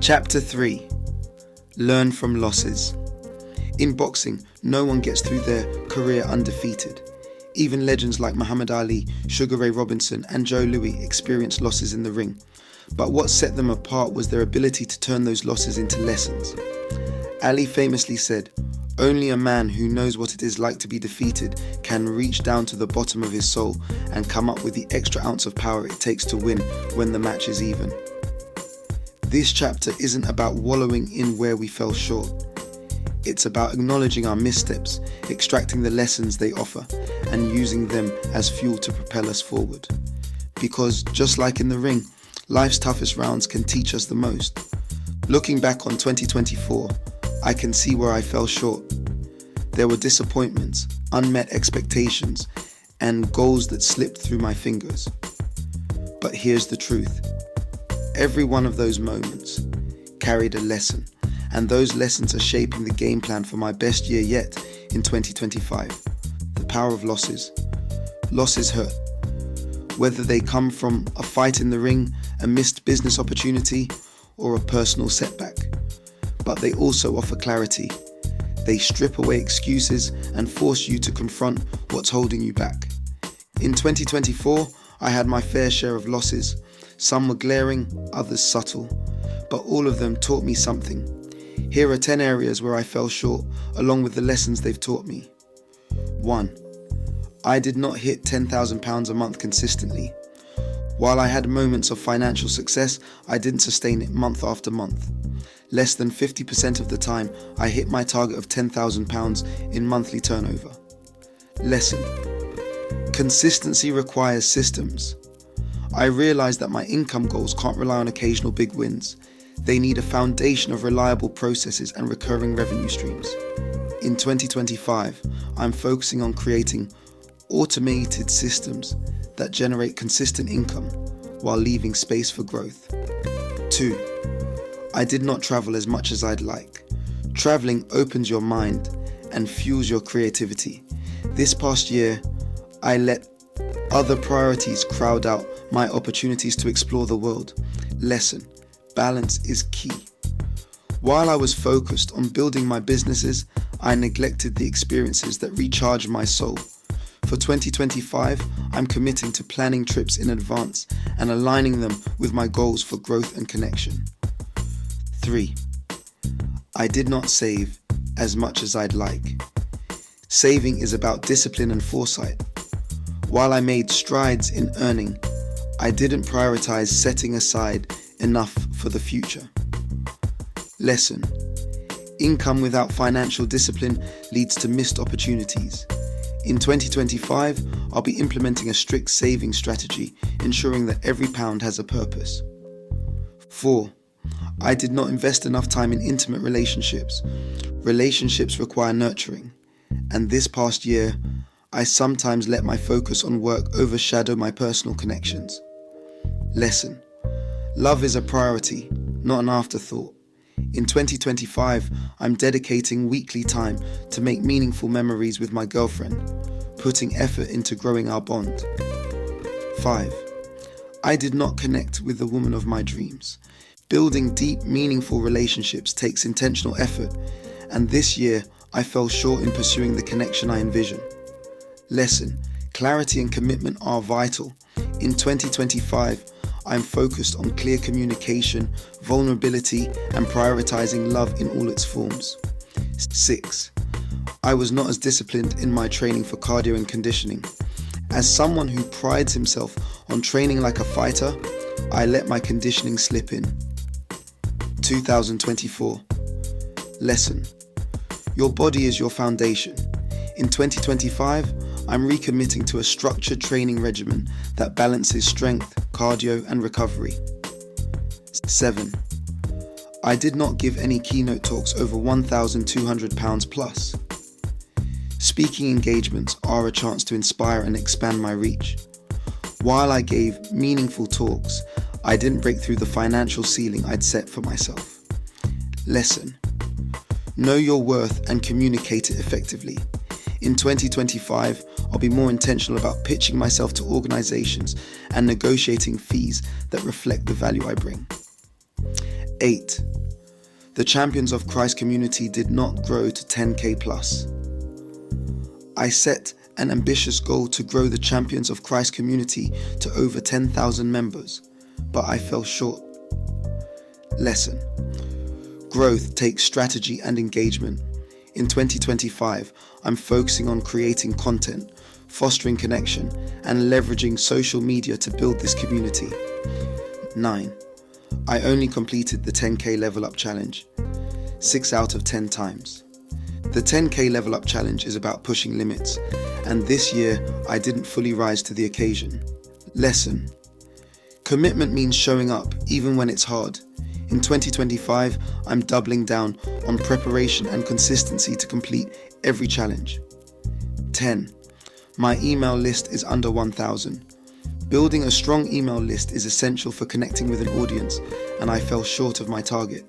Chapter 3. Learn from losses. In boxing, no one gets through their career undefeated. Even legends like Muhammad Ali, Sugar Ray Robinson and Joe Louis experienced losses in the ring. But what set them apart was their ability to turn those losses into lessons. Ali famously said, "Only a man who knows what it is like to be defeated can reach down to the bottom of his soul and come up with the extra ounce of power it takes to win when the match is even." This chapter isn't about wallowing in where we fell short. It's about acknowledging our missteps, extracting the lessons they offer, and using them as fuel to propel us forward. Because just like in the ring, life's toughest rounds can teach us the most. Looking back on 2024, I can see where I fell short. There were disappointments, unmet expectations, and goals that slipped through my fingers. But here's the truth. Every one of those moments carried a lesson, and those lessons are shaping the game plan for my best year yet in 2025. The power of losses. Losses hurt. Whether they come from a fight in the ring, a missed business opportunity, or a personal setback. But they also offer clarity. They strip away excuses and force you to confront what's holding you back. In 2024, I had my fair share of losses. Some were glaring, others subtle, but all of them taught me something. Here are 10 areas where I fell short, along with the lessons they've taught me. 1. I did not hit £10,000 a month consistently. While I had moments of financial success, I didn't sustain it month after month. Less than 50% of the time, I hit my target of £10,000 in monthly turnover. Lesson. Consistency requires systems. I realized that my income goals can't rely on occasional big wins. They need a foundation of reliable processes and recurring revenue streams. In 2025, I'm focusing on creating automated systems that generate consistent income while leaving space for growth. 2. I did not travel as much as I'd like. Traveling opens your mind and fuels your creativity. This past year, I let other priorities crowd out my opportunities to explore the world. Lesson. Balance is key. While I was focused on building my businesses, I neglected the experiences that recharge my soul. For 2025, I'm committing to planning trips in advance and aligning them with my goals for growth and connection. 3. I did not save as much as I'd like. Saving is about discipline and foresight. While I made strides in earning, I didn't prioritize setting aside enough for the future. Lesson. Income without financial discipline leads to missed opportunities. In 2025, I'll be implementing a strict saving strategy, ensuring that every pound has a purpose. 4. I did not invest enough time in intimate relationships. Relationships require nurturing, and this past year, I sometimes let my focus on work overshadow my personal connections. Lesson. Love is a priority, not an afterthought. In 2025, I'm dedicating weekly time to make meaningful memories with my girlfriend, putting effort into growing our bond. 5. I did not connect with the woman of my dreams. Building deep, meaningful relationships takes intentional effort, and this year I fell short in pursuing the connection I envision. Lesson. Clarity and commitment are vital. In 2025, I'm focused on clear communication, vulnerability, and prioritizing love in all its forms. 6. I was not as disciplined in my training for cardio and conditioning. As someone who prides himself on training like a fighter, I let my conditioning slip in. 2024. Lesson. Your body is your foundation. In 2025, I'm recommitting to a structured training regimen that balances strength, cardio, and recovery. 7. I did not give any keynote talks over £1,200 plus. Speaking engagements are a chance to inspire and expand my reach. While I gave meaningful talks, I didn't break through the financial ceiling I'd set for myself. Lesson. Know your worth and communicate it effectively. In 2025, I'll be more intentional about pitching myself to organizations and negotiating fees that reflect the value I bring. 8. The Champions of Christ community did not grow to 10K plus. I set an ambitious goal to grow the Champions of Christ community to over 10,000 members, but I fell short. Lesson: growth takes strategy and engagement. In 2025, I'm focusing on creating content, fostering connection, and leveraging social media to build this community. 9. I only completed the 10K Level Up Challenge 6 out of 10 times. The 10K Level Up Challenge is about pushing limits, and this year I didn't fully rise to the occasion. Lesson: commitment means showing up even when it's hard. In 2025, I'm doubling down on preparation and consistency to complete every challenge. 10. My email list is under 1,000. Building a strong email list is essential for connecting with an audience, and I fell short of my target.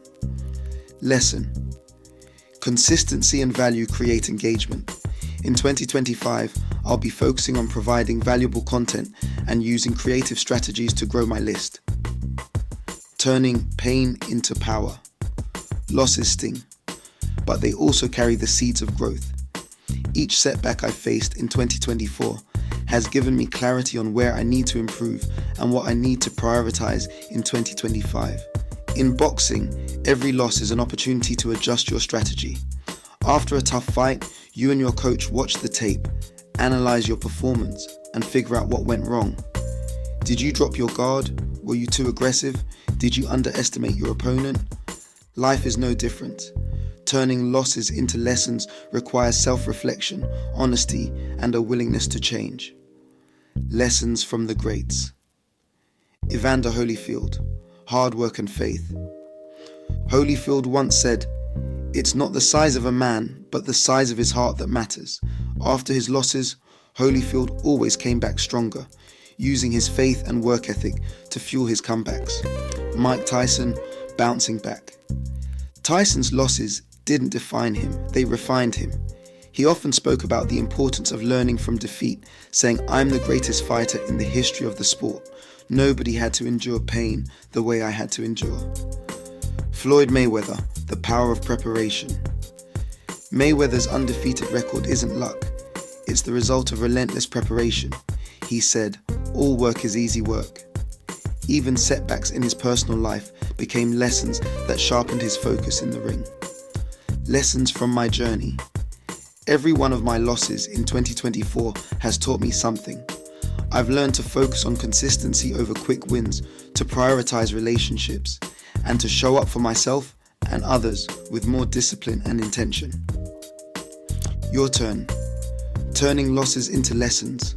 Lesson: consistency and value create engagement. In 2025, I'll be focusing on providing valuable content and using creative strategies to grow my list. Turning pain into power. Losses sting, but they also carry the seeds of growth. Each setback I faced in 2024 has given me clarity on where I need to improve and what I need to prioritize in 2025. In boxing, every loss is an opportunity to adjust your strategy. After a tough fight, you and your coach watch the tape, analyze your performance, and figure out what went wrong. Did you drop your guard? Were you too aggressive? Did you underestimate your opponent? Life is no different. Turning losses into lessons requires self-reflection, honesty, and a willingness to change. Lessons from the greats. Evander Holyfield, hard work and faith. Holyfield once said, "It's not the size of a man, but the size of his heart that matters." After his losses, Holyfield always came back stronger, using his faith and work ethic to fuel his comebacks. Mike Tyson, bouncing back. Tyson's losses didn't define him, they refined him. He often spoke about the importance of learning from defeat, saying, "I'm the greatest fighter in the history of the sport. Nobody had to endure pain the way I had to endure." Floyd Mayweather, the power of preparation. Mayweather's undefeated record isn't luck, it's the result of relentless preparation. He said, "All work is easy work." Even setbacks in his personal life became lessons that sharpened his focus in the ring. Lessons from my journey. Every one of my losses in 2024 has taught me something. I've learned to focus on consistency over quick wins, to prioritize relationships, and to show up for myself and others with more discipline and intention. Your turn. Turning losses into lessons.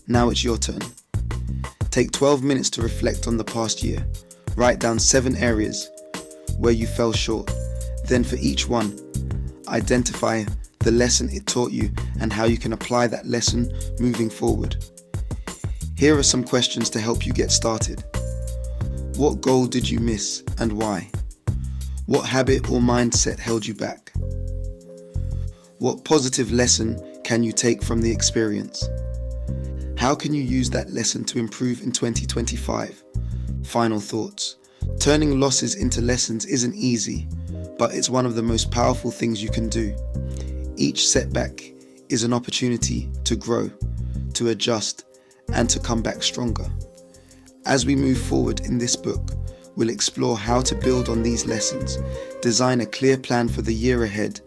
Now it's your turn. Take 12 minutes to reflect on the past year. Write down 7 areas where you fell short. Then for each one, identify the lesson it taught you and how you can apply that lesson moving forward. Here are some questions to help you get started. What goal did you miss and why? What habit or mindset held you back? What positive lesson can you take from the experience? How can you use that lesson to improve in 2025? Final thoughts. Turning losses into lessons isn't easy, but it's one of the most powerful things you can do. Each setback is an opportunity to grow, to adjust, and to come back stronger. As we move forward in this book, we'll explore how to build on these lessons, design a clear plan for the year ahead,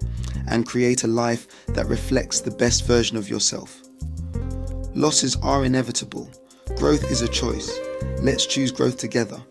and create a life that reflects the best version of yourself. Losses are inevitable. Growth is a choice. Let's choose growth together.